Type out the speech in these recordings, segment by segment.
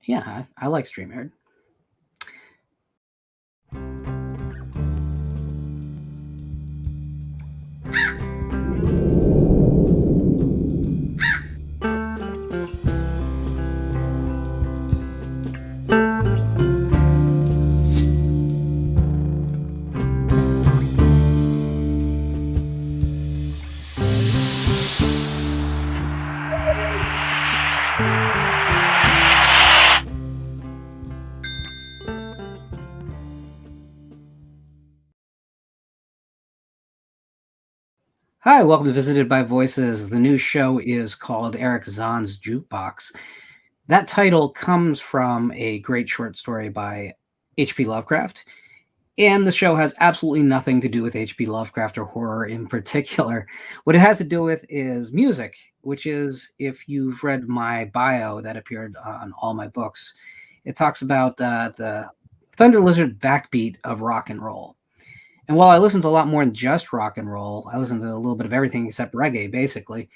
Yeah, I like StreamYard. Hi, welcome to Visited by Voices. The new show is called Erich Zann's JukeBox. That title comes from a great short story by H.P. Lovecraft, and the show has absolutely nothing to do with H.P. Lovecraft or horror in particular. What it has to do with is music, which is, if you've read my bio that appeared on all my books, it talks about the Thunder Lizard backbeat of rock and roll. And while I listen to a lot more than just rock and roll, I listen to a little bit of everything except reggae, basically.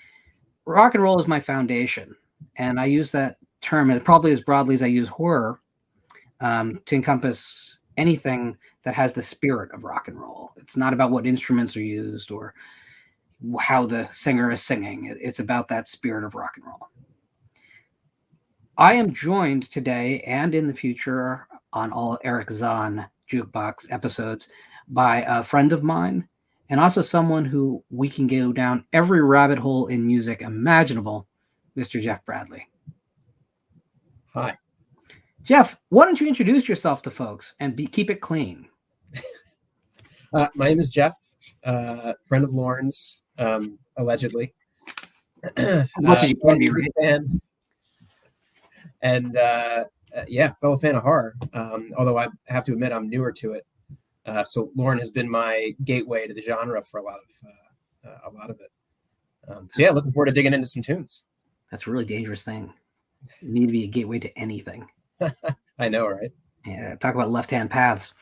Rock and roll is my foundation. And I use that term probably as broadly as I use horror to encompass anything that has the spirit of rock and roll. It's not about what instruments are used or how the singer is singing. It's about that spirit of rock and roll. I am joined today and in the future on all Erich Zann JukeBox episodes by a friend of mine and also someone who we can go down every rabbit hole in music imaginable, Mr. Jeff Bradley. Hi. Jeff, why don't you introduce yourself to folks and keep it clean? My name is Jeff, friend of Lauren's, allegedly. As much as you can be, right? Fan. And fellow fan of horror, although I have to admit I'm newer to it. So Lauren has been my gateway to the genre for a lot of it. Looking forward to digging into some tunes. That's a really dangerous thing. You need to be a gateway to anything. I know, right? Yeah, talk about left-hand paths.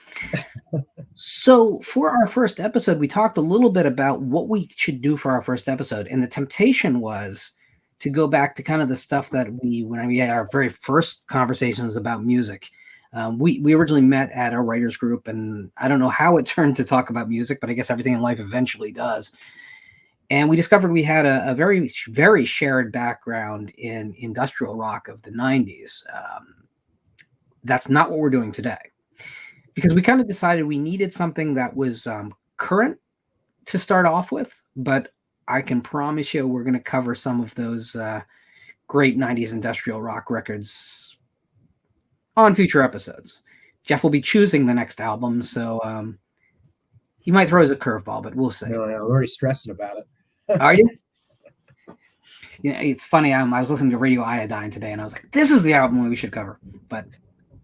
So for our first episode, we talked a little bit about what we should do for our first episode. And the temptation was to go back to kind of the stuff that when we had our very first conversations about music. We originally met at our writers group, and I don't know how it turned to talk about music, but I guess everything in life eventually does. And we discovered we had a very, very shared background in industrial rock of the 90s. That's not what we're doing today, because we kind of decided we needed something that was current to start off with, but I can promise you we're going to cover some of those great 90s industrial rock records on future episodes. Jeff will be choosing the next album, so he might throw us a curveball, but we'll see. No, I'm already stressing about it. Are you? You know, it's funny. I was listening to Radio Iodine today, and I was like, this is the album we should cover. But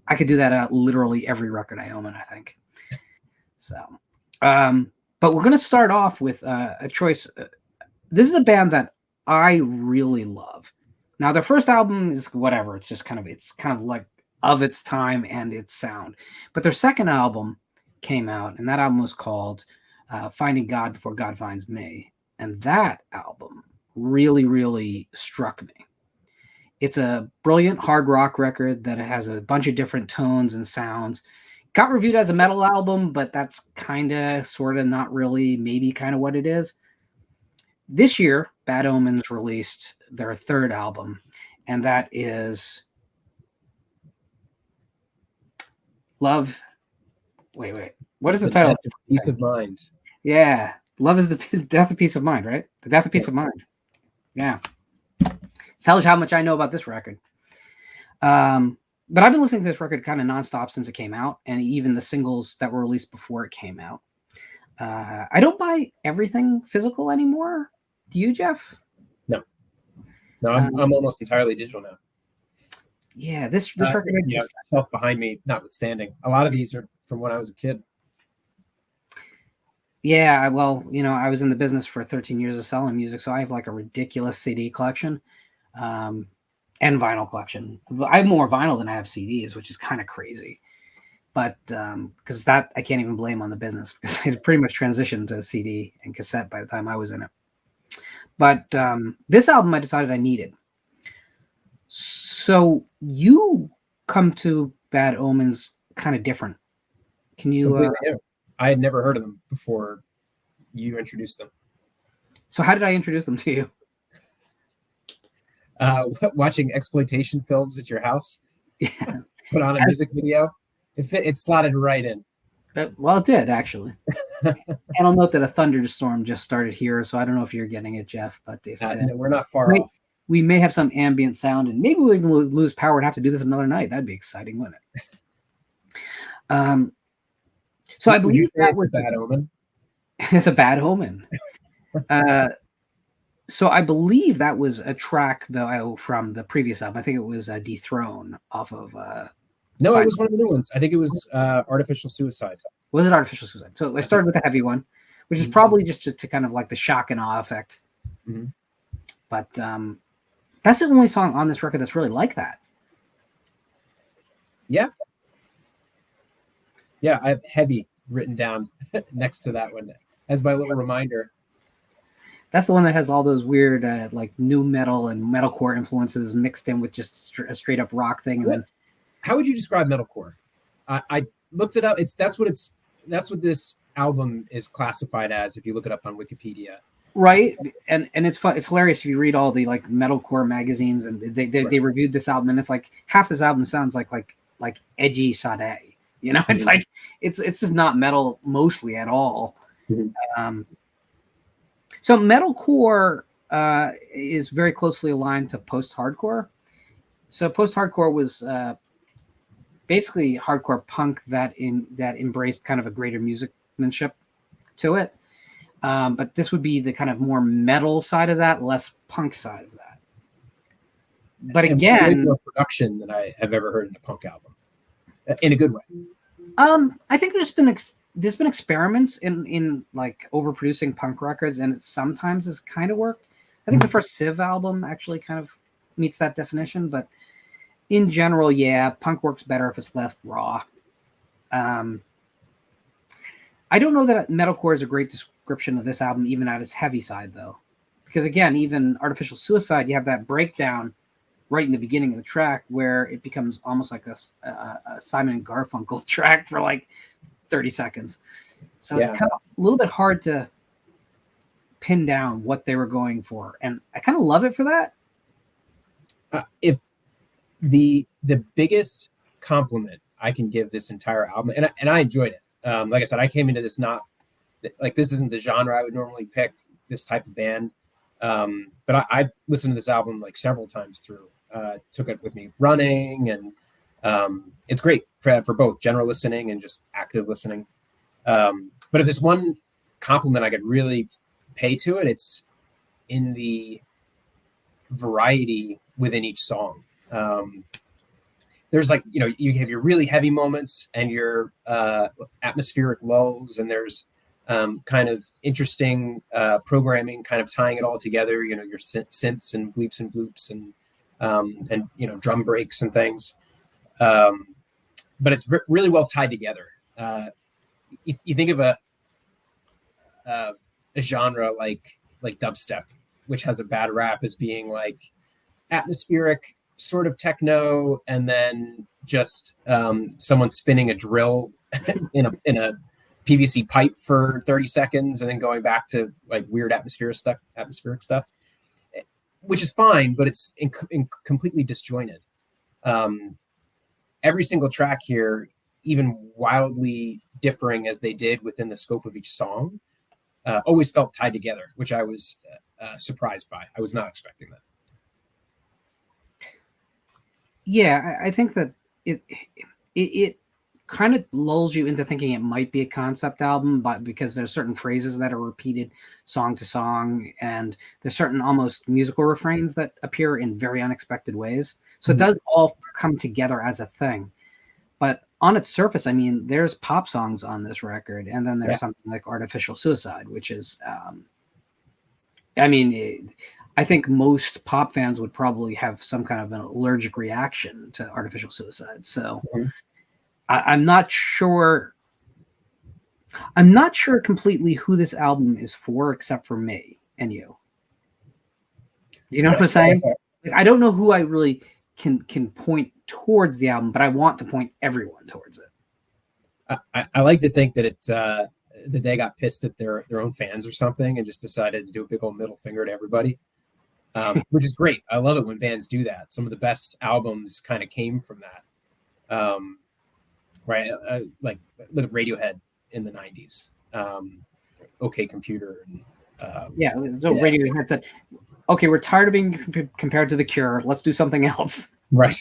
I could do that at literally every record I own, I think. So, but we're going to start off with a choice. This is a band that I really love. Now, their first album is whatever. It's kind of like of its time and its sound. But their second album came out, and that album was called Finding God Before God Finds Me. And that album really, really struck me. It's a brilliant hard rock record that has a bunch of different tones and sounds. Got reviewed as a metal album, but that's kind of, sort of, not really, maybe kind of what it is. This year, Bad Omens released their third album, and that is Love. Wait. What is the title? Peace of Mind. Yeah. Love is the death of peace of mind, right? The death of peace of mind. Yeah. Tells you how much I know about this record. But I've been listening to this record kind of nonstop since it came out, and even the singles that were released before it came out. I don't buy everything physical anymore. Do you, Jeff? No, I'm almost entirely digital now. Yeah, this record. Shelf behind me, notwithstanding. A lot of these are from when I was a kid. Yeah, well, I was in the business for 13 years of selling music, so I have like a ridiculous CD collection and vinyl collection. I have more vinyl than I have CDs, which is kind of crazy. But because that I can't even blame on the business, because it pretty much transitioned to CD and cassette by the time I was in it. But this album I decided I needed. So you come to Bad Omens kind of different? Can you? Completely new. I had never heard of them before you introduced them. So how did I introduce them to you? Watching exploitation films at your house. Yeah. Put on a music video. It slotted right in. Well, it did actually. And I'll note that a thunderstorm just started here, so I don't know if you're getting it, Jeff. But if No, we're not far off. We may have some ambient sound, and maybe we'll even lose power and have to do this another night. That'd be exciting, wouldn't it? So I believe that was a bad omen. It's a bad omen. So I believe that was a track though from the previous album. I think it was Dethrone off of. No, it was one of the new ones. I think it was Artificial Suicide. Was it Artificial Suicide? So I started with the heavy one, which is probably just to kind of like the shock and awe effect. Mm-hmm. But that's the only song on this record that's really like that. Yeah. Yeah, I have heavy written down next to that one as my little reminder. That's the one that has all those weird like new metal and metalcore influences mixed in with just a straight up rock thing. And then, how would you describe metalcore? I looked it up. That's what this album is classified as if you look it up on Wikipedia. Right, and it's fun. It's hilarious if you read all the like metalcore magazines, and they reviewed this album, and it's like half this album sounds like edgy Sade. You know, it's like it's just not metal mostly at all. Mm-hmm. So metalcore is very closely aligned to post-hardcore. So post-hardcore was basically hardcore punk that embraced kind of a greater musicmanship to it. But this would be the kind of more metal side of that, less punk side of that. But again, more production than I have ever heard in a punk album, in a good way. I think there's been experiments in like overproducing punk records, and it sometimes has kind of worked. I think the first Civ album actually kind of meets that definition, but in general, yeah, punk works better if it's less raw. I don't know that metalcore is a great description of this album, even at its heavy side, though, because again, even Artificial Suicide, you have that breakdown right in the beginning of the track where it becomes almost like a Simon and Garfunkel track for like 30 seconds. So it's kind of a little bit hard to pin down what they were going for. And I kind of love it for that. If the biggest compliment I can give this entire album, and I enjoyed it. Like I said, I came into this not like this isn't the genre I would normally pick, this type of band. But I listened to this album like several times through. Took it with me running, and it's great for both general listening and just active listening. But if there's one compliment I could really pay to it, it's in the variety within each song. There's like, you have your really heavy moments and your atmospheric lulls, and there's kind of interesting programming, kind of tying it all together, your synths and bleeps and bloops and drum breaks and things. But it's really well tied together. You think of a genre like dubstep, which has a bad rap as being like atmospheric sort of techno, and then just someone spinning a drill in a PVC pipe for 30 seconds and then going back to like weird atmospheric stuff, which is fine, but it's completely disjointed. Every single track here, even wildly differing as they did within the scope of each song, always felt tied together, which I was surprised by. I was not expecting that. Yeah, I think that it kind of lulls you into thinking it might be a concept album, but because there's certain phrases that are repeated song to song, and there's certain almost musical refrains that appear in very unexpected ways. So it does all come together as a thing. But on its surface, I mean, there's pop songs on this record, and then there's something like Artificial Suicide, which is, I think most pop fans would probably have some kind of an allergic reaction to Artificial Suicide. So I'm not sure completely who this album is for, except for me and you. Do you know what I'm saying? Like, I don't know who I really can point towards the album, but I want to point everyone towards it. I like to think that that they got pissed at their own fans or something and just decided to do a big old middle finger to everybody, which is great. I love it when bands do that. Some of the best albums kind of came from that. Right? Like look at Radiohead in the 90s. OK Computer. And, so Radiohead said, okay, we're tired of being compared to The Cure. Let's do something else. Right.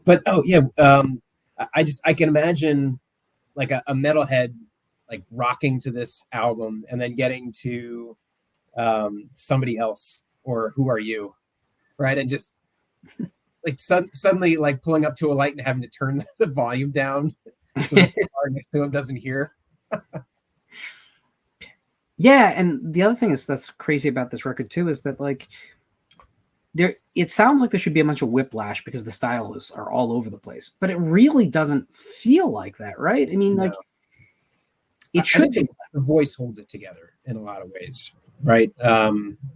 But I can imagine like a metalhead like rocking to this album and then getting to Somebody Else or Who Are You, right? And just like suddenly like pulling up to a light and having to turn the volume down so the car next to him doesn't hear. Yeah, and the other thing that's crazy about this record too is that like it sounds like there should be a bunch of whiplash because the styles are all over the place, but it really doesn't feel like that, right? I mean, no. Like it should be. The voice holds it together in a lot of ways, right?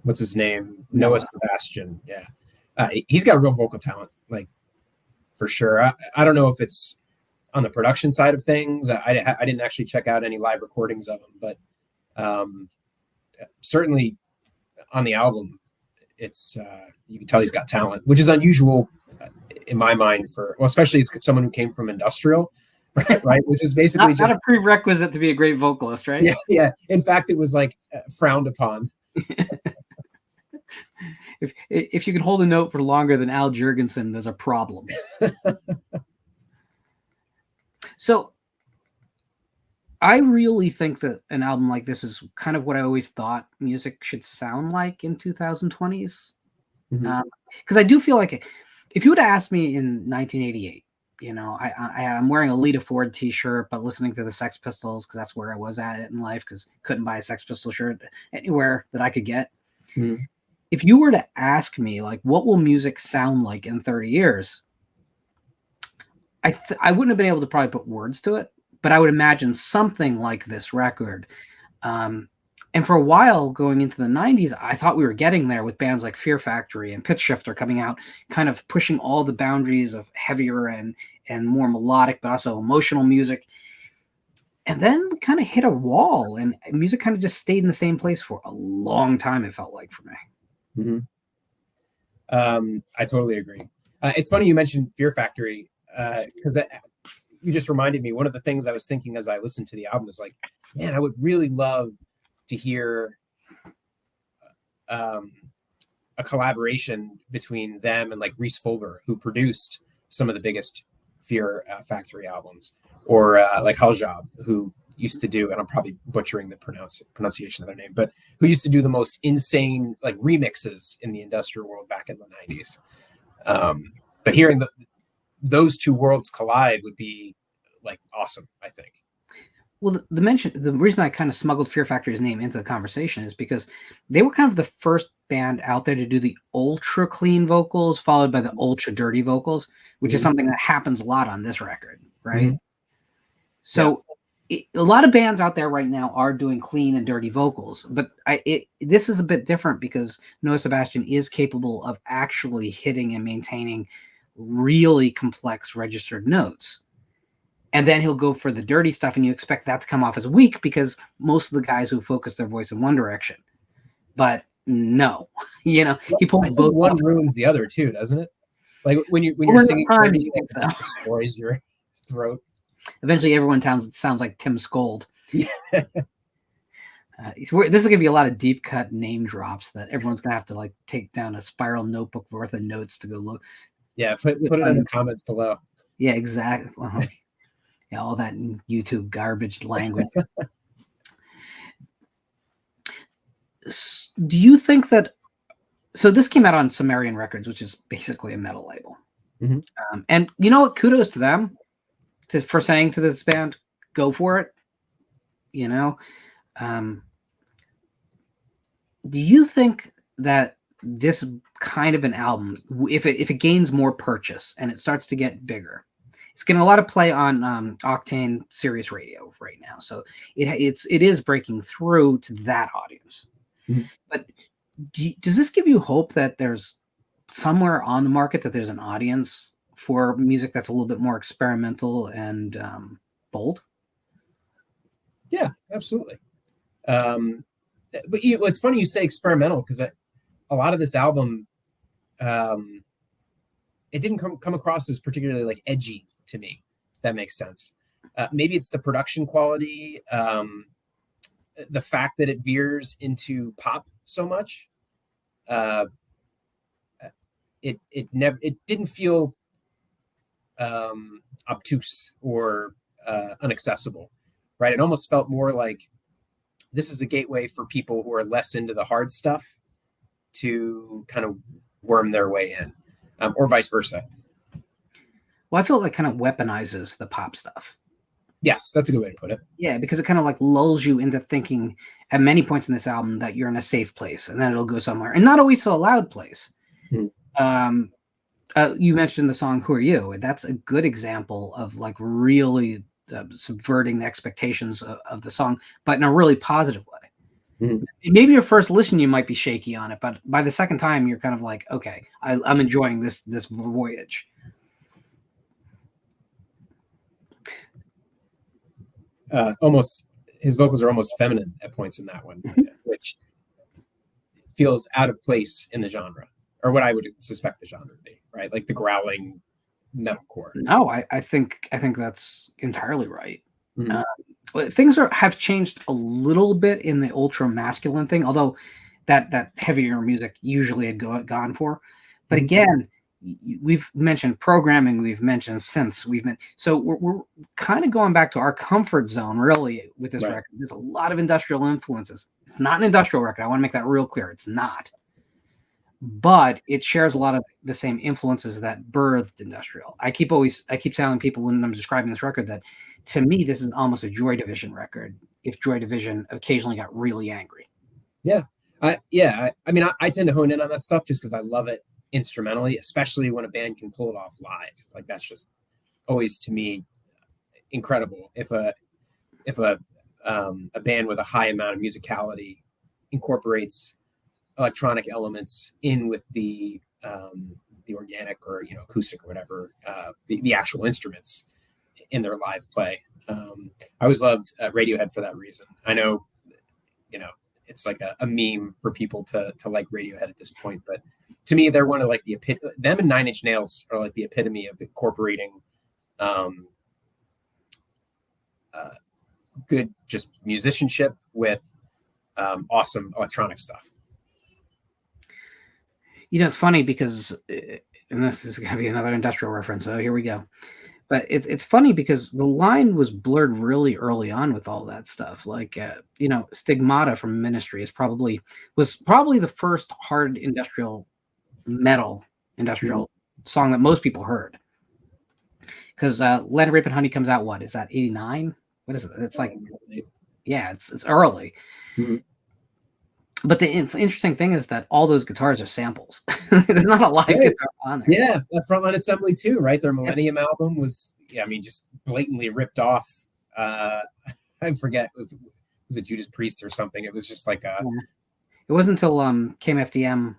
What's his name? Noah Sebastian. Yeah, he's got real vocal talent, like for sure. I don't know if it's on the production side of things. I didn't actually check out any live recordings of him, but certainly on the album, it's you can tell he's got talent, which is unusual in my mind especially as someone who came from industrial, right? Which is basically not a prerequisite to be a great vocalist, right? Yeah. In fact, it was like frowned upon. If you can hold a note for longer than Al Jurgensen, there's a problem. So I really think that an album like this is kind of what I always thought music should sound like in 2020s. Because I do feel like if you would have asked me in 1988, you know, I'm wearing a Lita Ford t-shirt, but listening to the Sex Pistols because that's where I was at in life because couldn't buy a Sex Pistol shirt anywhere that I could get. If you were to ask me, like, what will music sound like in 30 years? I wouldn't have been able to probably put words to it, but I would imagine something like this record. And for a while going into the 90s, I thought we were getting there with bands like Fear Factory and Pitch Shifter coming out, kind of pushing all the boundaries of heavier and more melodic, but also emotional music. And then we kind of hit a wall and music kind of just stayed in the same place for a long time, it felt like for me. I totally agree. It's funny you mentioned Fear Factory because you just reminded me, one of the things I was thinking as I listened to the album was like, man, I would really love to hear a collaboration between them and like Reese Fulber, who produced some of the biggest Fear Factory albums, or like Haljob, who used to do, and I'm probably butchering the pronunciation of their name, but who used to do the most insane like remixes in the industrial world back in the 90s. But hearing those two worlds collide would be like awesome, I think. Well, the reason I kind of smuggled Fear Factory's name into the conversation is because they were kind of the first band out there to do the ultra clean vocals followed by the ultra dirty vocals, which is something that happens a lot on this record, right? So a lot of bands out there right now are doing clean and dirty vocals, but this is a bit different because Noah Sebastian is capable of actually hitting and maintaining really complex registered notes. And then he'll go for the dirty stuff, and you expect that to come off as weak because most of the guys who focus their voice in one direction. But no, you know, he pulls both. One ruins the other too, doesn't it? Like when you're singing dirty, it destroys your throat. Eventually, everyone sounds like Tim Skold. Yeah. This is gonna be a lot of deep cut name drops that everyone's gonna have to like take down a spiral notebook worth of notes to go look. Yeah, put it in the comments below. Yeah, exactly. Yeah, all that YouTube garbage language. Do you think that? So this came out on Sumerian Records, which is basically a metal label. And you know what? Kudos to them for saying to this band, "Go for it." You know, do you think that this kind of an album, if it gains more purchase and it starts to get bigger? It's getting a lot of play on Octane Sirius Radio right now, so it is breaking through to that audience. But does this give you hope that there's somewhere on the market that there's an audience for music that's a little bit more experimental and bold. Yeah, absolutely. But it's funny you say experimental, because a lot of this album, it didn't come across as particularly like edgy to me. If that makes sense. Maybe it's the production quality, the fact that it veers into pop so much. It didn't feel obtuse or inaccessible, right? It almost felt more like this is a gateway for people who are less into the hard stuff to kind of worm their way in, or vice versa. Well, I feel like kind of weaponizes the pop stuff. Yes, that's a good way to put it. Yeah, because it kind of like lulls you into thinking at many points in this album that you're in a safe place, and then it'll go somewhere, and not always to a loud place. Mm-hmm. You mentioned the song "Who Are You?" That's a good example of like really subverting the expectations of the song, but in a really positive way. Mm-hmm. Maybe your first listen, you might be shaky on it, but by the second time, you're kind of like, okay, I'm enjoying this voyage. Almost, his vocals are almost feminine at points in that one, which feels out of place in the genre, or what I would suspect the genre to be, right? Like the growling metalcore. No, I think that's entirely right. Mm-hmm. Things have changed a little bit in the ultra masculine thing, although that heavier music usually had gone for. But again, we've mentioned programming, we've mentioned synths, so we're kind of going back to our comfort zone really with this record. There's a lot of industrial influences. It's not an industrial record. I want to make that real clear. It's not. But it shares a lot of the same influences that birthed industrial. I keep telling people when I'm describing this record that to me this is almost a Joy Division record if Joy Division occasionally got really angry. Yeah. I mean, I tend to hone in on that stuff just because I love it instrumentally, especially when a band can pull it off live. Like that's just always to me incredible. If a band with a high amount of musicality incorporates electronic elements in with the organic or acoustic or whatever, the actual instruments in their live play. I always loved Radiohead for that reason. I know, it's like a meme for people to like Radiohead at this point, but to me, they're one of like them and Nine Inch Nails are like the epitome of incorporating good just musicianship with awesome electronic stuff. It's funny because, and this is going to be another industrial reference, so here we go. But it's funny because the line was blurred really early on with all that stuff. Like, Stigmata from Ministry was probably the first hard metal industrial song that most people heard. Because Lead, Rape, and Honey comes out, what is that, 89? What is it? It's like, yeah, it's early. Mm-hmm. But the interesting thing is that all those guitars are samples. There's not a live guitar on there. Yeah, that Frontline Assembly too, right? Their Millennium album was, just blatantly ripped off. I forget, was it Judas Priest or something? It was just like a... Yeah. It wasn't until KMFDM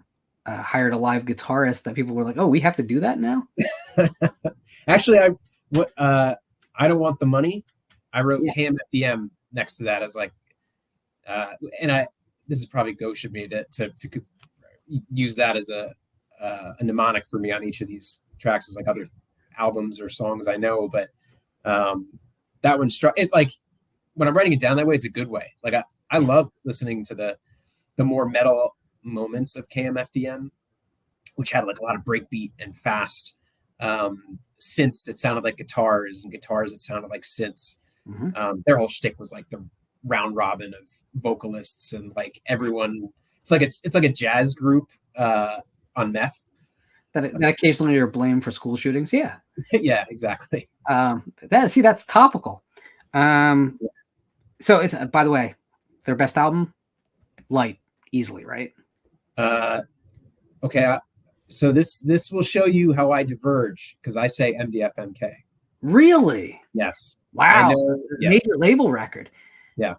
hired a live guitarist that people were like, "Oh, we have to do that now." Actually, I don't want the money. I wrote KMFDM next to that as like, this is probably gauche of me to use that as a mnemonic for me on each of these tracks, as like other albums or songs I know, but that one struck it. Like when I'm writing it down that way, it's a good way. Like I love listening to the more metal moments of KMFDM, which had like a lot of breakbeat and fast synths that sounded like guitars, and guitars that sounded like synths. Mm-hmm. Their whole shtick was like the round robin of vocalists and like everyone. It's like a jazz group on meth. That occasionally are blamed for school shootings. Yeah. Yeah, exactly. That's topical. So it's, by the way, their best album, Light, easily, right? Okay. So this will show you how I diverge, because I say MDFMK. Really? Yes. Wow. Major label record. Yeah.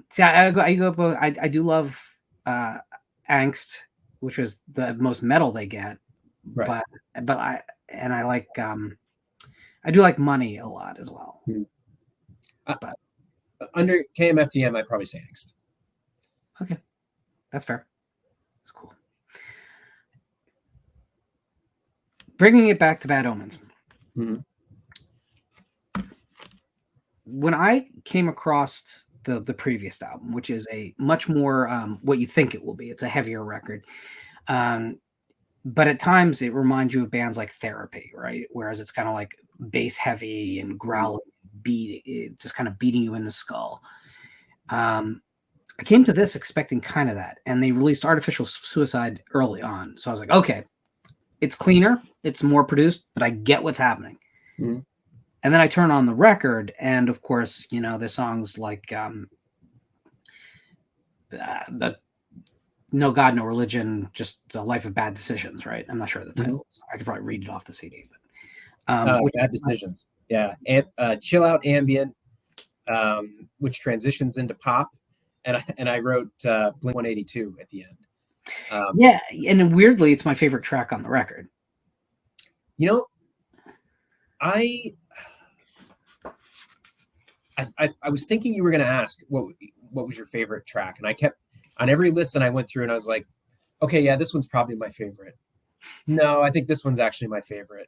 See, I do love Angst which was the most metal they get. Right. But I like I do like Money a lot as well. But under KMFDM, I'd probably say Angst. okay, that's fair. That's cool. Bringing it back to Bad Omens. Mm-hmm. When I came across the previous album, which is a much more what you think it will be, it's a heavier record. But at times it reminds you of bands like Therapy, right? Whereas it's kind of like bass heavy and growling, just kind of beating you in the skull. I came to this expecting kind of that, and they released Artificial Suicide early on. So I was like, okay, it's cleaner, it's more produced, but I get what's happening. Mm-hmm. And then I turn on the record, and of course, you know, the songs like the No God, No Religion, just a life of bad decisions, right? I'm not sure the title. I could probably read it off the CD. But, Bad Decisions. Yeah. And Chill Out Ambient, which transitions into pop. And I wrote Blink 182 at the end. Yeah. And weirdly, it's my favorite track on the record. You know, I was thinking you were going to ask what was your favorite track. And I kept on every listen I went through and I was like, okay, yeah, this one's probably my favorite. No, I think this one's actually my favorite.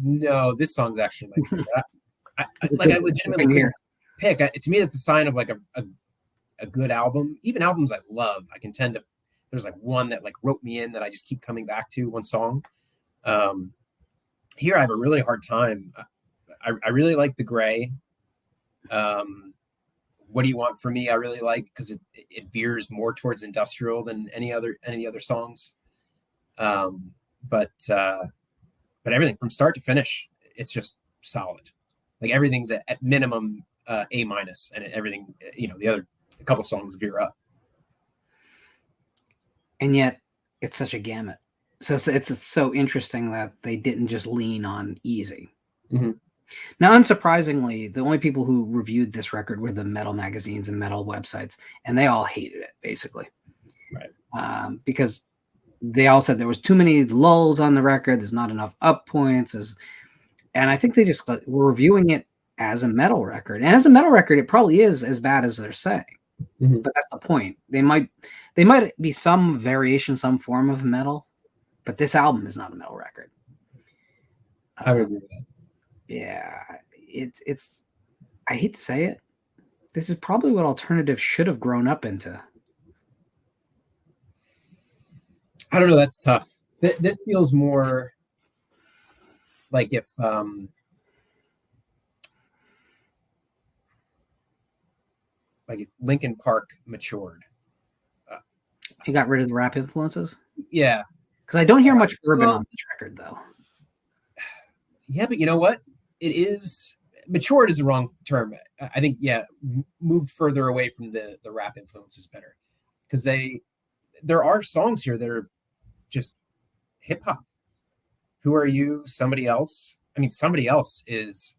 No, this song's actually my favorite. I legitimately couldn't pick. To me, that's a sign of like a good album. Even albums I love, I can tend to, there's like one that like wrote me in that I just keep coming back to, one song. Here I have a really hard time. I really like The Gray. What Do You Want From Me? I really like because it veers more towards industrial than any other songs. But everything from start to finish, it's just solid. Like everything's at minimum A-, and everything, you know, the other a couple songs veer up. And yet it's such a gamut. So it's so interesting that they didn't just lean on easy. Mm-hmm. Now, unsurprisingly, the only people who reviewed this record were the metal magazines and metal websites, and they all hated it, basically. Right. Because they all said there was too many lulls on the record, there's not enough up points. And I think they just were reviewing it as a metal record. And as a metal record, it probably is as bad as they're saying. Mm-hmm. But that's the point. They might be some variation, some form of metal, but this album is not a metal record. I would agree with that. Yeah, it's. I hate to say it. This is probably what alternative should have grown up into. I don't know. That's tough. This feels more like if Linkin Park matured. You got rid of the rap influences? Yeah. Because I don't hear much urban on this record, though. Yeah, but you know what? It is matured is the wrong term. I think, yeah, moved further away from the rap influences better. Because there are songs here that are just hip hop. Who Are You? Somebody Else. I mean, Somebody Else is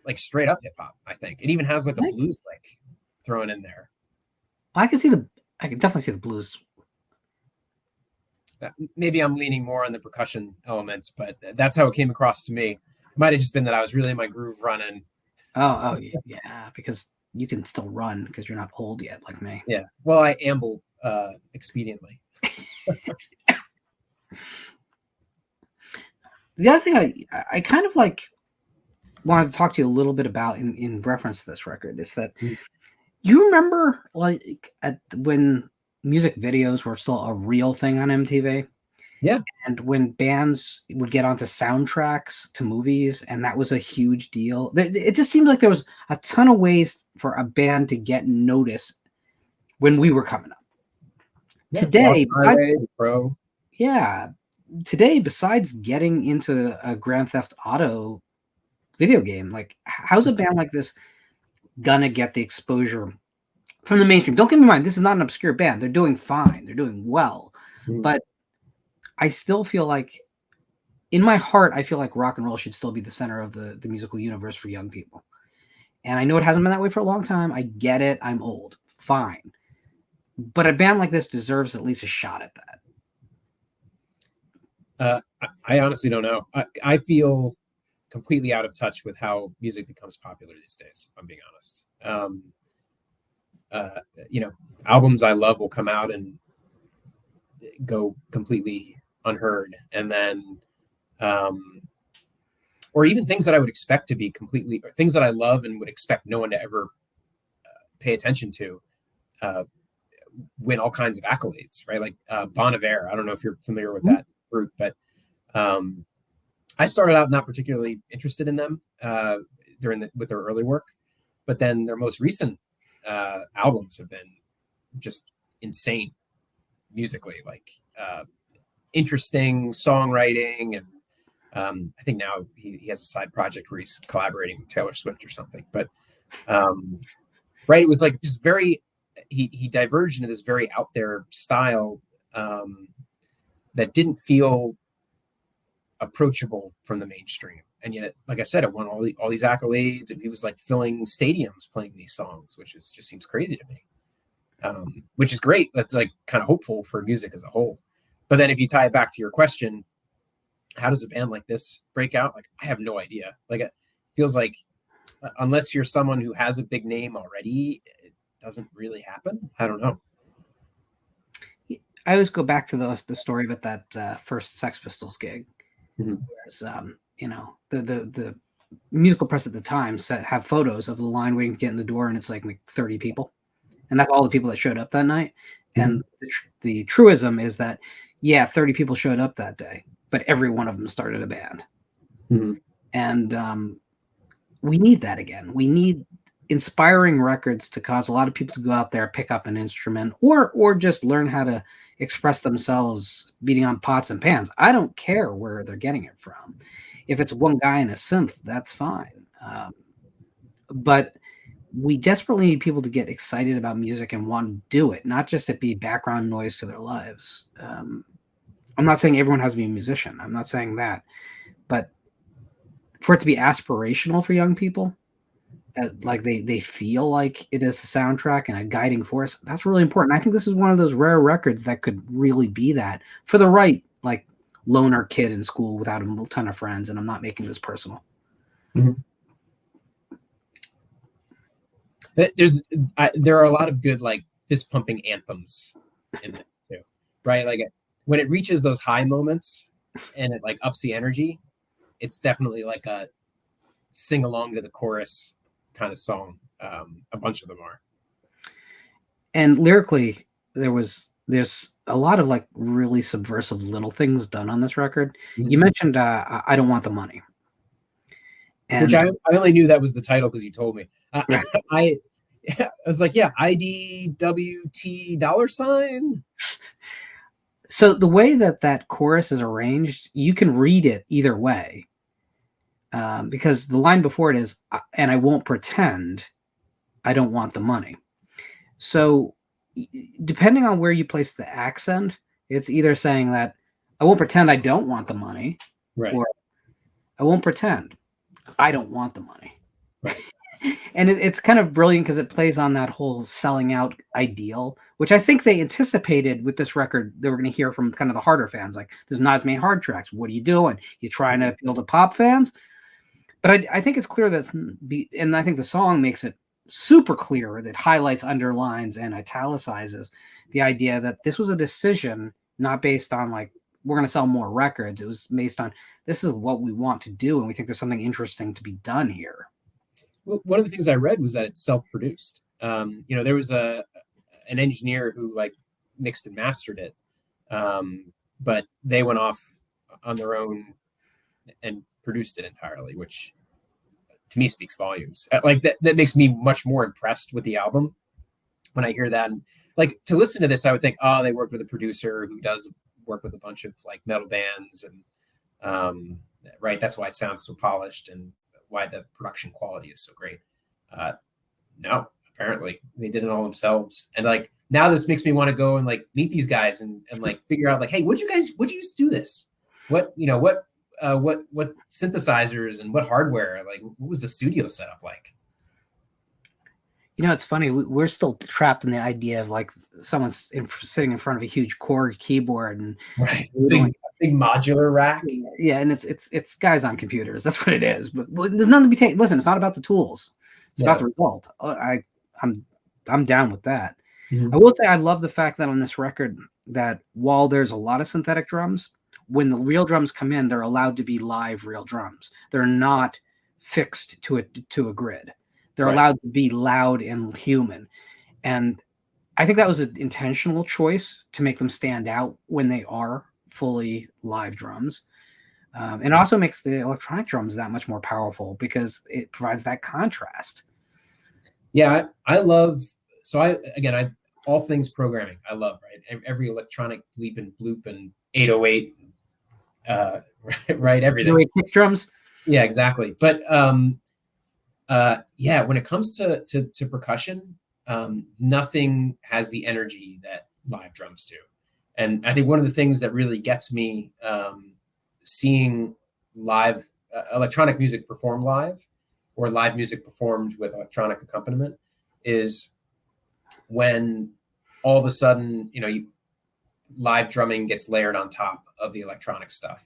like straight up hip hop, I think. It even has like a blues lick thrown in there. I can definitely see the blues. Maybe I'm leaning more on the percussion elements, but that's how it came across to me. It might have just been that I was really in my groove running. Oh yeah, because you can still run because you're not old yet like me. Yeah. Well, I amble expediently. The other thing I kind of like wanted to talk to you a little bit about in reference to this record is that you remember like when music videos were still a real thing on MTV? Yeah. And when bands would get onto soundtracks to movies, and that was a huge deal. It just seems like there was a ton of ways for a band to get noticed when we were coming up. Yeah, today, besides getting into a Grand Theft Auto video game, like how's a band like this gonna get the exposure from the mainstream? Don't get me wrong, this is not an obscure band. They're doing fine. They're doing well. But I still feel like, in my heart, I feel like rock and roll should still be the center of the musical universe for young people. And I know it hasn't been that way for a long time. I get it. I'm old. Fine. but a band like this deserves at least a shot at that. I honestly don't know. I feel completely out of touch with how music becomes popular these days, if I'm being honest. You know, albums I love will come out and go completely unheard, and then or even things that I would expect to be completely, or things that I love and would expect no one to ever pay attention to, win all kinds of accolades, right? Like Bon Iver. I don't know if you're familiar with that group, but I started out not particularly interested in them with their early work, but then their most recent albums have been just insane musically, like interesting songwriting, and I think now he has a side project where he's collaborating with Taylor Swift or something. But right, it was like just very, he diverged into this very out there style that didn't feel approachable from the mainstream, and yet, like I said, it won all these accolades, and he was like filling stadiums playing these songs, which just seems crazy to me. Which is great. That's like kind of hopeful for music as a whole. But then if you tie it back to your question, how does a band like this break out? Like, I have no idea. Like, it feels like unless you're someone who has a big name already, it doesn't really happen. I don't know. I always go back to the story about that first Sex Pistols gig. Mm-hmm. Whereas, you know, the musical press at the time have photos of the line waiting to get in the door, and it's like 30 people. And that's all the people that showed up that night. Mm-hmm. And the truism is that, yeah, 30 people showed up that day, but every one of them started a band. Mm-hmm. And we need that again. We need inspiring records to cause a lot of people to go out there, pick up an instrument, or just learn how to express themselves beating on pots and pans. I don't care where they're getting it from. If it's one guy in a synth, that's fine. But we desperately need people to get excited about music and want to do it, not just it be background noise to their lives. I'm not saying everyone has to be a musician. I'm not saying that. But for it to be aspirational for young people, like they feel like it is a soundtrack and a guiding force, that's really important. I think this is one of those rare records that could really be that for the right, like, loner kid in school without a ton of friends. And I'm not making this personal. Mm-hmm. There are a lot of good, like, fist pumping anthems in this too, right? Like, when it reaches those high moments and it like ups the energy, it's definitely like a sing along to the chorus kind of song. A bunch of them are. And lyrically, there's a lot of like really subversive little things done on this record. Mm-hmm. You mentioned I Don't Want the Money. And which I only knew that was the title because you told me. Right. I was like, yeah, IDWT $. So the way that chorus is arranged, you can read it either way. Because the line before it is, and I won't pretend I don't want the money. So depending on where you place the accent, it's either saying that I won't pretend I don't want the money, right, or I won't pretend I don't want the money. Right. And it's kind of brilliant because it plays on that whole selling out ideal, which I think they anticipated with this record. They were going to hear from kind of the harder fans, like, there's not as many hard tracks. What are you doing? You trying to appeal to pop fans? But I think it's clear and I think the song makes it super clear that highlights, underlines, and italicizes the idea that this was a decision not based on like, we're going to sell more records. It was based on, this is what we want to do, and we think there's something interesting to be done here. Well, one of the things I read was that it's self-produced. There was an engineer who like mixed and mastered it, but they went off on their own and produced it entirely, which to me speaks volumes. Like that makes me much more impressed with the album when I hear that. And like, to listen to this, I would think, oh, they worked with a producer who does work with a bunch of like metal bands, and right, that's why it sounds so polished and why the production quality is so great. No, apparently they did it all themselves. And like, now this makes me want to go and like meet these guys and like figure out like, hey, what'd you used to do this? What synthesizers and what hardware, like what was the studio setup like? It's funny. We're still trapped in the idea of like someone's sitting in front of a huge Korg keyboard and Right. Big modular rack. Yeah, and it's guys on computers. That's what it is. But there's nothing to be taken. Listen, it's not about the tools. It's about the result. I'm down with that. I will say I love the fact that on this record that while there's a lot of synthetic drums, when the real drums come in, they're allowed to be live real drums. They're not fixed to a grid. They're allowed to be loud and human. And I think that was an intentional choice to make them stand out when they are fully live drums. And also makes the electronic drums that much more powerful because it provides that contrast. Yeah, I love, all things programming, I love, right? Every electronic bleep and bloop and 808, right? Everything. 808 kick drums. Yeah, exactly. But when it comes to percussion, nothing has the energy that live drums do. And I think one of the things that really gets me seeing live electronic music performed live or live music performed with electronic accompaniment is when all of a sudden, live drumming gets layered on top of the electronic stuff.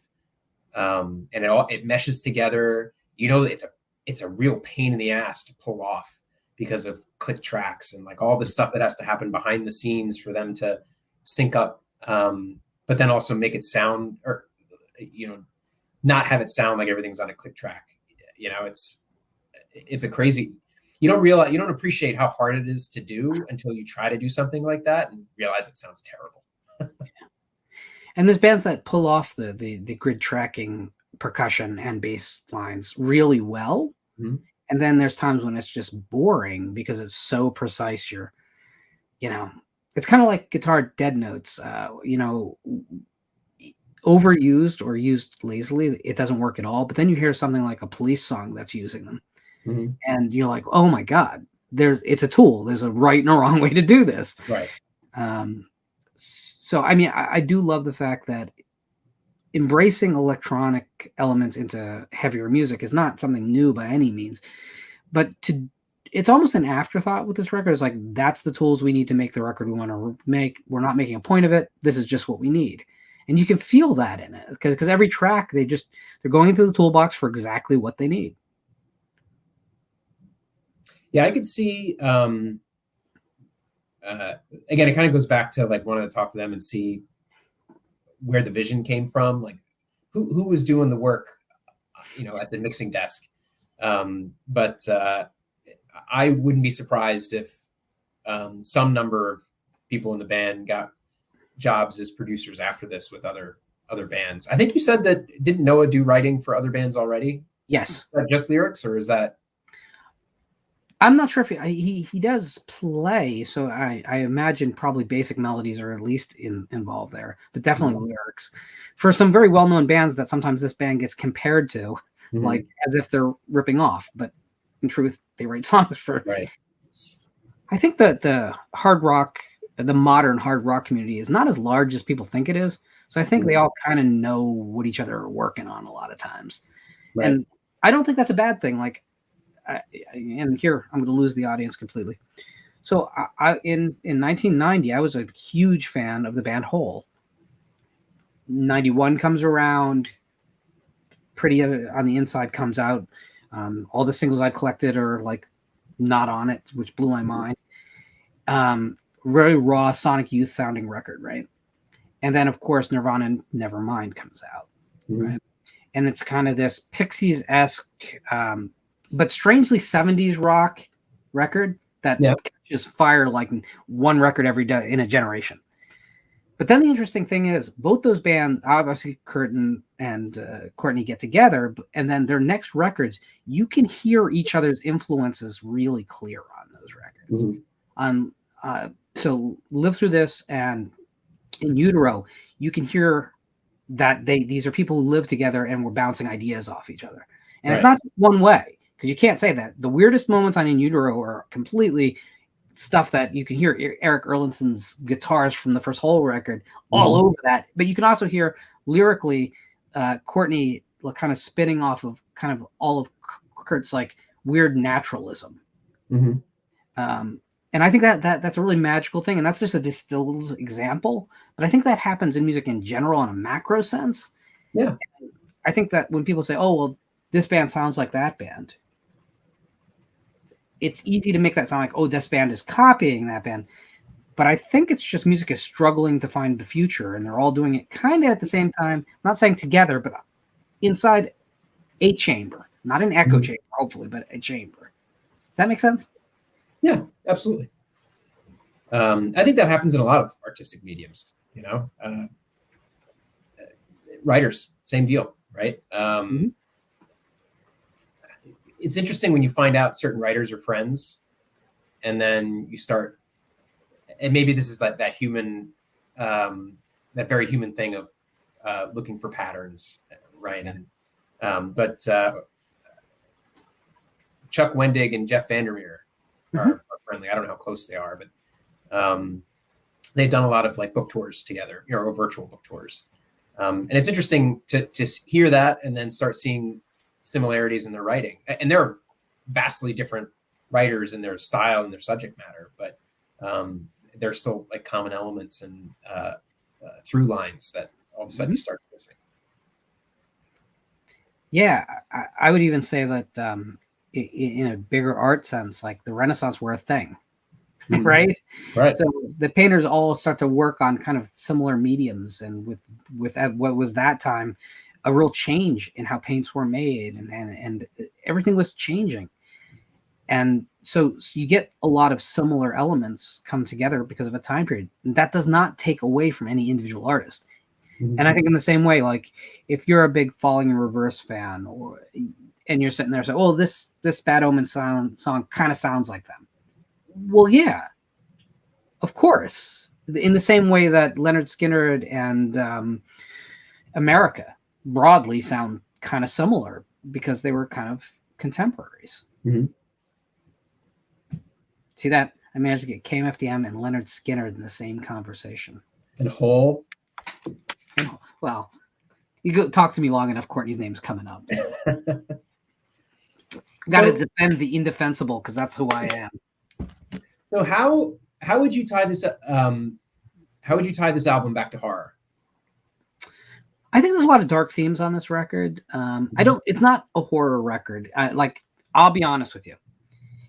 And it meshes together. It's a real pain in the ass to pull off because of click tracks and like all the stuff that has to happen behind the scenes for them to sync up. But then also make it sound or, not have it sound like everything's on a click track. It's a crazy, you don't appreciate how hard it is to do until you try to do something like that and realize it sounds terrible. And there's bands that pull off the grid tracking percussion and bass lines really well. Mm-hmm. And then there's times when it's just boring because it's so precise. It's kind of like guitar dead notes, overused or used lazily. It doesn't work at all. But then you hear something like a Police song that's using them. Mm-hmm. And you're like, oh my God, it's a tool. There's a right and a wrong way to do this. Right. So, I mean, I do love the fact that embracing electronic elements into heavier music is not something new by any means, but it's almost an afterthought with this record. It's like, that's the tools we need to make the record we want to make. We're not making a point of it. This is just what we need. And you can feel that in it because every track, they're going into the toolbox for exactly what they need. Yeah, I could see, again, it kind of goes back to like wanting to talk to them and see where the vision came from, like who was doing the work, at the mixing desk. But I wouldn't be surprised if some number of people in the band got jobs as producers after this with other bands. I think you said that, didn't Noah do writing for other bands already? Yes. Is that just lyrics, or is that? I'm not sure if he does play, so I imagine probably basic melodies are at least involved there, but definitely lyrics for some very well-known bands that sometimes this band gets compared to, like as if they're ripping off, but in truth, they write songs for. Right. I think that the modern hard rock community is not as large as people think it is, so I think they all kind of know what each other are working on a lot of times, and I don't think that's a bad thing. Like. And here I'm going to lose the audience completely. So in 1990, I was a huge fan of the band Hole. 91 comes around, Pretty on the Inside comes out. All the singles I collected are like not on it, which blew my mind. Very raw Sonic Youth sounding record, right? And then of course Nirvana Nevermind comes out, right? And it's kind of this Pixies-esque, but strangely 70s rock record that catches fire like one record every day in a generation. But then the interesting thing is both those bands, obviously Kurt and Courtney, get together, and then their next records, you can hear each other's influences really clear on those records. So Live Through This and In Utero, you can hear that these are people who live together and were bouncing ideas off each other. And it's not one way. Because you can't say that. The weirdest moments on In Utero are completely stuff that you can hear Eric Erlandsen's guitars from the first Hole record all over that. But you can also hear lyrically Courtney kind of spinning off of kind of all of Kurt's like weird naturalism. And I think that's a really magical thing, and that's just a distilled example. But I think that happens in music in general in a macro sense. Yeah. I think that when people say, "Oh, well, this band sounds like that band," it's easy to make that sound like, "Oh, this band is copying that band." But I think it's just music is struggling to find the future, and they're all doing it kind of at the same time. I'm not saying together, but inside a chamber, not an echo chamber, hopefully, but a chamber. Does that make sense? Yeah, absolutely. I think that happens in a lot of artistic mediums, writers, same deal, right? It's interesting when you find out certain writers are friends, and then you start, and maybe this is like that human, that very human thing of looking for patterns, right? And but Chuck Wendig and Jeff Vandermeer are friendly. I don't know how close they are, but they've done a lot of like book tours together, or virtual book tours. And it's interesting to hear that and then start seeing similarities in their writing. And they're vastly different writers in their style and their subject matter, but there's still like common elements and through lines that all of a sudden you start noticing. Yeah, I would even say that in a bigger art sense, like the Renaissance were a thing, right? Right. So the painters all start to work on kind of similar mediums, and with what was that time a real change in how paints were made, and everything was changing. And so you get a lot of similar elements come together because of a time period. And that does not take away from any individual artist. And I think in the same way, like if you're a big Falling in Reverse fan, and you're sitting there saying, "Oh, this Bad Omens song kind of sounds like them." Well, yeah, of course. In the same way that Leonard Skinner and America broadly sound kind of similar because they were kind of contemporaries. See that? I managed to get KMFDM and Leonard Skinner in the same conversation. And Hole. Well, you go talk to me long enough, Courtney's name's coming up. Got to defend the indefensible because that's who I am. So how would you tie this? How would you tie this album back to horror? I think there's a lot of dark themes on this record. It's not a horror record. I'll be honest with you.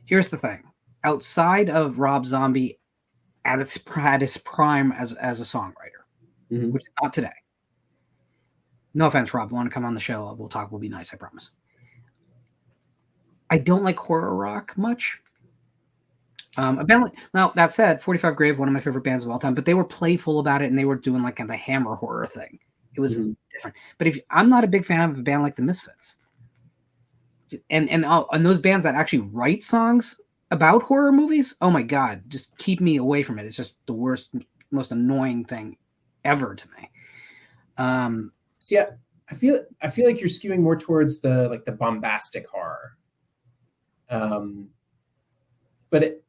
Here's the thing. Outside of Rob Zombie at his prime as a songwriter, which is not today. No offense, Rob. Want to come on the show? We'll talk. We'll be nice. I promise. I don't like horror rock much. Now that said, 45 Grave, one of my favorite bands of all time, but they were playful about it and they were doing like the Hammer horror thing. It was different. But I'm not a big fan of a band like the Misfits, and those bands that actually write songs about horror movies, oh my God, just keep me away from it. It's just the worst, most annoying thing ever to me. See, I feel like you're skewing more towards the bombastic horror. But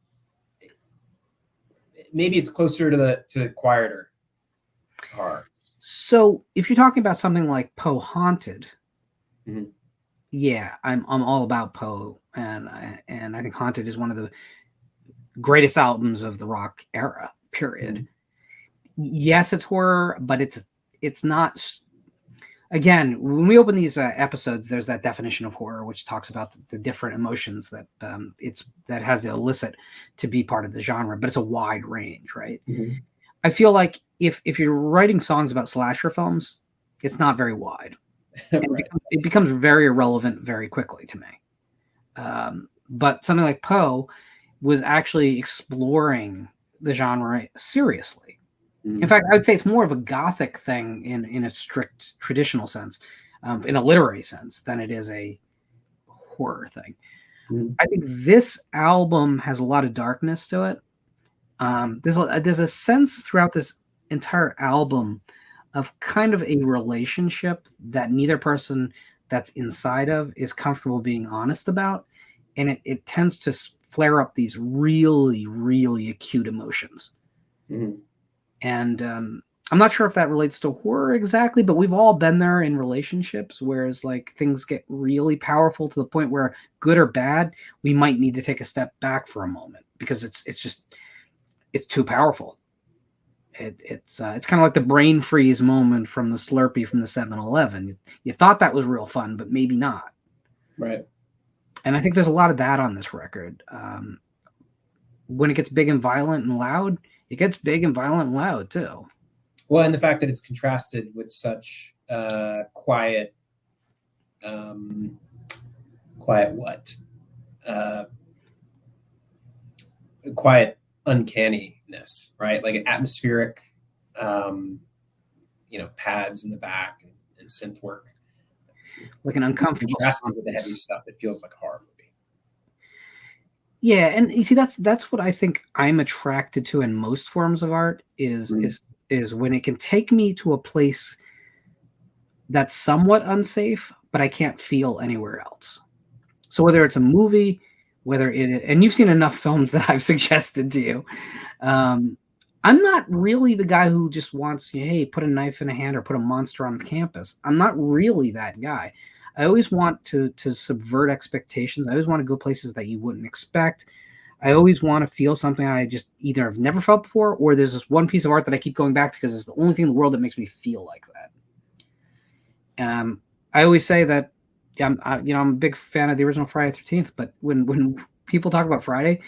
maybe it's closer to quieter horror. So if you're talking about something like Poe Haunted, yeah, I'm all about Poe, and I think Haunted is one of the greatest albums of the rock era. Period. Yes, it's horror, but it's not. Again, when we open these episodes, there's that definition of horror, which talks about the different emotions that that has to elicit to be part of the genre, but it's a wide range, right? I feel like if you're writing songs about slasher films, it's not very wide. Right. It becomes very irrelevant very quickly to me. But something like Poe was actually exploring the genre seriously. In fact, I would say it's more of a gothic thing in a strict traditional sense, in a literary sense, than it is a horror thing. I think this album has a lot of darkness to it. There's a sense throughout this entire album of kind of a relationship that neither person that's inside of is comfortable being honest about, and it tends to flare up these really, really acute emotions. And I'm not sure if that relates to horror exactly, but we've all been there in relationships, whereas like things get really powerful to the point where, good or bad, we might need to take a step back for a moment because it's too powerful. It's kind of like the brain freeze moment from the Slurpee from the 7-Eleven. You thought that was real fun, but maybe not. Right. And I think there's a lot of that on this record. When it gets big and violent and loud, it gets big and violent and loud too. Well, and the fact that it's contrasted with such quiet uncanniness, right? Like atmospheric, pads in the back and synth work. Like an uncomfortable contrasted with the heavy stuff. It feels like a horror movie. Yeah, and you see, that's what I think I'm attracted to in most forms of art is when it can take me to a place that's somewhat unsafe, but I can't feel anywhere else. So whether it's a movie, and you've seen enough films that I've suggested to you, I'm not really the guy who just wants, hey, put a knife in a hand or put a monster on campus. I'm not really that guy. I always want to subvert expectations. I always want to go places that you wouldn't expect. I always want to feel something I just either have never felt before, or there's this one piece of art that I keep going back to because it's the only thing in the world that makes me feel like that. I always say that I'm a big fan of the original Friday the 13th, but when people talk about Friday,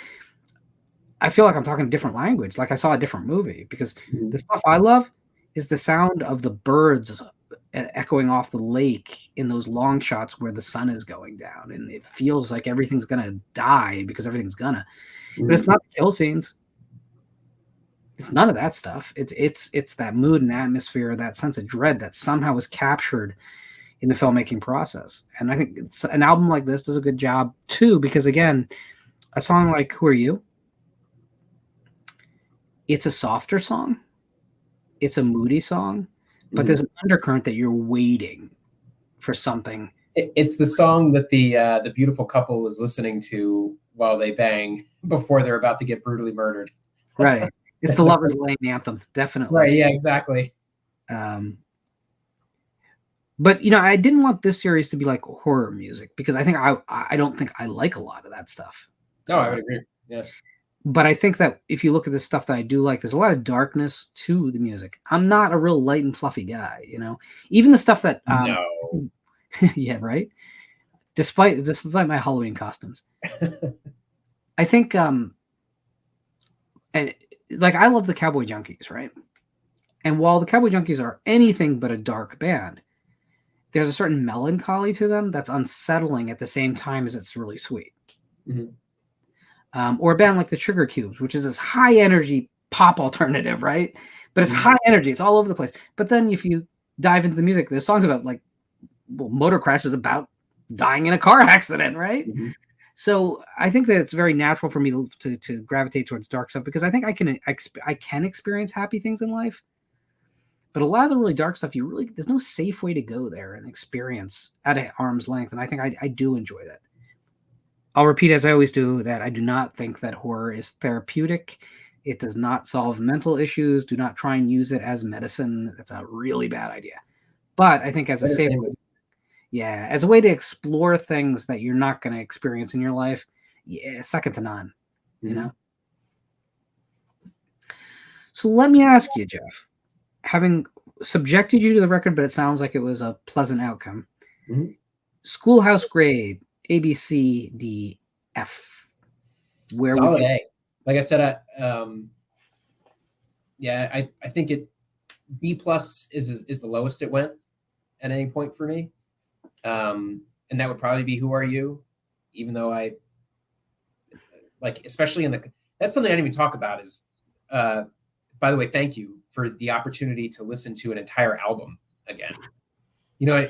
I feel like I'm talking a different language, like I saw a different movie, because the stuff I love is the sound of the birds echoing off the lake in those long shots where the sun is going down, and it feels like everything's gonna die because everything's gonna. But it's not the kill scenes. It's none of that stuff. It's that mood and atmosphere, that sense of dread that somehow is captured in the filmmaking process. And I think an album like this does a good job too, because again, a song like "Who Are You?" It's a softer song. It's a moody song, but there's an undercurrent that you're waiting for something. It's the song that the beautiful couple is listening to while they bang before they're about to get brutally murdered. Right. It's the Lover's Lane anthem, definitely. Right. Yeah. Exactly. But I didn't want this series to be like horror music, because I think I don't think I like a lot of that stuff. No, I would agree. Yeah. But I think that if you look at the stuff that I do like, there's a lot of darkness to the music. I'm not a real light and fluffy guy, Even the stuff that no. Yeah, right. Despite my Halloween costumes, I think and like I love the Cowboy Junkies, right? And while the Cowboy Junkies are anything but a dark band, there's a certain melancholy to them that's unsettling at the same time as it's really sweet. Or a band like the Sugar Cubes, which is this high energy pop alternative, right? But it's high energy. It's all over the place. But then if you dive into the music, there's songs about motor crashes, about dying in a car accident, right? So I think that it's very natural for me to gravitate towards dark stuff, because I think I can experience happy things in life. But a lot of the really dark stuff, there's no safe way to go there and experience at arm's length. And I think I do enjoy that. I'll repeat, as I always do, that I do not think that horror is therapeutic. It does not solve mental issues. Do not try and use it as medicine. That's a really bad idea. But I think as a safe way, as a way to explore things that you're not going to experience in your life, second to none, So let me ask you, Jeff, having subjected you to the record, but it sounds like it was a pleasant outcome. Schoolhouse grade, A, B, C, D, F. Where solid A. Like I said, I think B plus is the lowest it went at any point for me. And that would probably be Who Are You? Even though I like, especially that's something I didn't even talk about is, by the way, thank you for the opportunity to listen to an entire album again.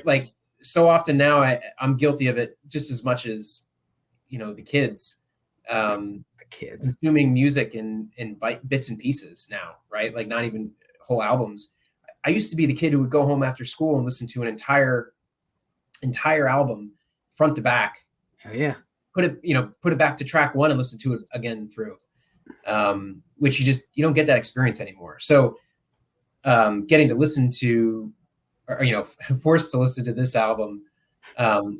Like so often now I'm guilty of it just as much as, the kids, consuming music in bits and pieces now, right? Like not even whole albums. I used to be the kid who would go home after school and listen to an entire album front to back. Oh yeah. Put it back to track one and listen to it again through. Which you don't get that experience anymore. So getting to listen to, or forced to listen to this album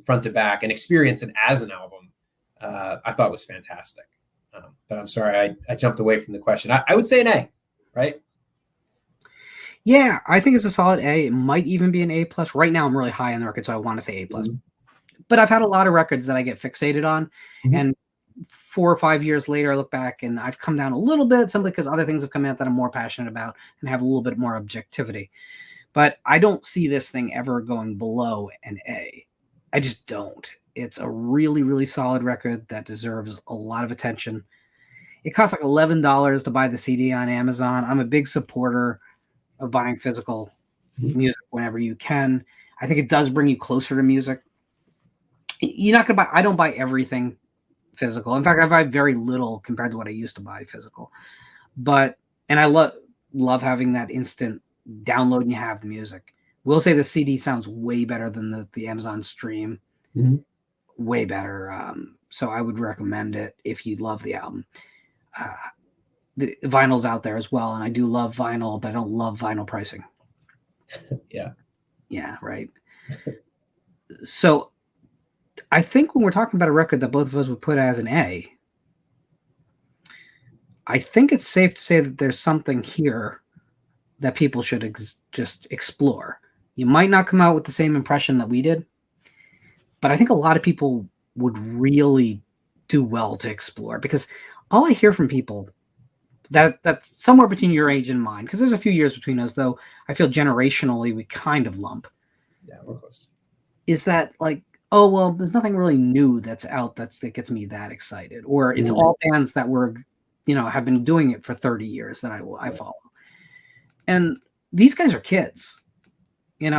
front to back and experience it as an album, I thought was fantastic. But I'm sorry, I jumped away from the question. I would say an A, right? Yeah, I think it's a solid A. It might even be an A plus. Right now, I'm really high on the record, so I want to say A plus. Mm-hmm. But I've had a lot of records that I get fixated on, Mm-hmm. and 4 or 5 years later, I look back and I've come down a little bit simply because other things have come out that I'm more passionate about and have a little bit more objectivity. But I don't see this thing ever going below an A. I just don't. It's a really, really solid record that deserves a lot of attention. It costs like $11 to buy the CD on Amazon. I'm a big supporter of buying physical music whenever you can. I think it does bring you closer to music. You're not gonna buy. I don't buy everything physical. In fact, I buy very little compared to what I used to buy physical. And I love having that instant download and you have the music. We'll say the CD sounds way better than the Amazon stream. Mm-hmm. Way better. So I would recommend it if you love the album. The vinyl's out there as well, and I do love vinyl, but I don't love vinyl pricing. Yeah, right. So I think when we're talking about a record that both of us would put as an A, I think it's safe to say that there's something here that people should just explore. You might not come out with the same impression that we did, but I think a lot of people would really do well to explore, because all I hear from people that's somewhere between your age and mine, because there's a few years between us, though I feel generationally we kind of lump. Yeah, we're close. Is that like, oh, well, there's nothing really new that's out that gets me that excited, or it's all bands that were, have been doing it for 30 years that I follow. And these guys are kids, they're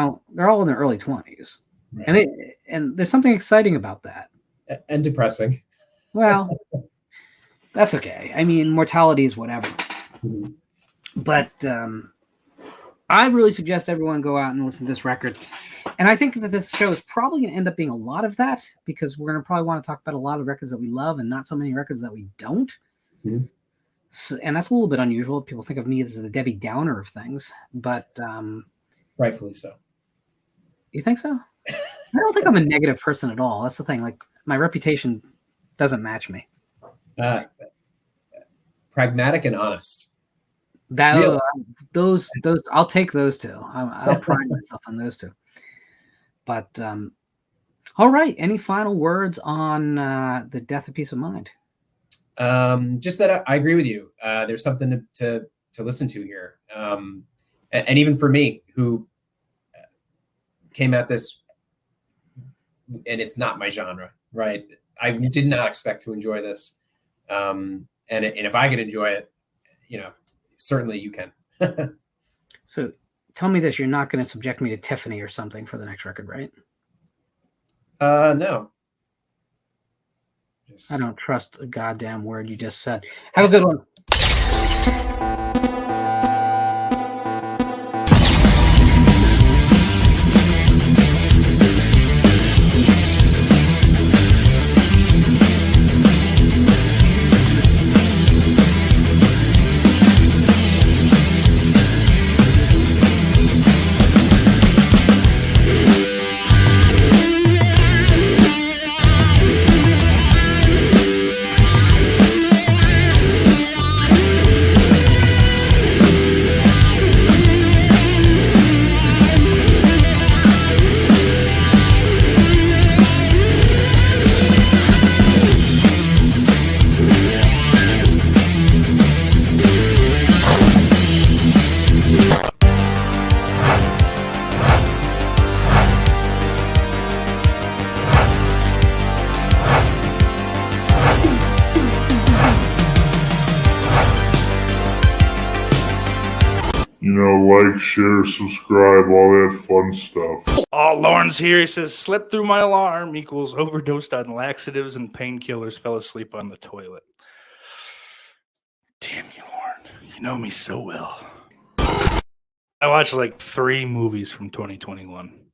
all in their early 20s. Right. And there's something exciting about that. And depressing. Well, that's okay. I mean, mortality is whatever. Mm-hmm. But I really suggest everyone go out and listen to this record. And I think that this show is probably going to end up being a lot of that, because we're going to probably want to talk about a lot of records that we love and not so many records that we don't. Mm-hmm. So, and that's a little bit unusual. People think of me as the Debbie Downer of things, but rightfully so. You think so? I don't think I'm a negative person at all. That's the thing. Like, my reputation doesn't match me. Pragmatic and honest. Those I'll take those two. I'll pride myself on those two. But all right. Any final words on the Death of Peace of Mind? Just that I agree with you. There's something to listen to here, and even for me, who came at this, and it's not my genre, right? I did not expect to enjoy this, and if I can enjoy it, certainly you can. So, tell me this: you're not going to subject me to Tiffany or something for the next record, right? No. I don't trust a goddamn word you just said. Have a good one. Like, share, subscribe, all that fun stuff. Oh, Lauren's here. He says, slept through my alarm equals overdosed on laxatives and painkillers, fell asleep on the toilet. Damn you, Lauren. You know me so well. I watched like 3 movies from 2021.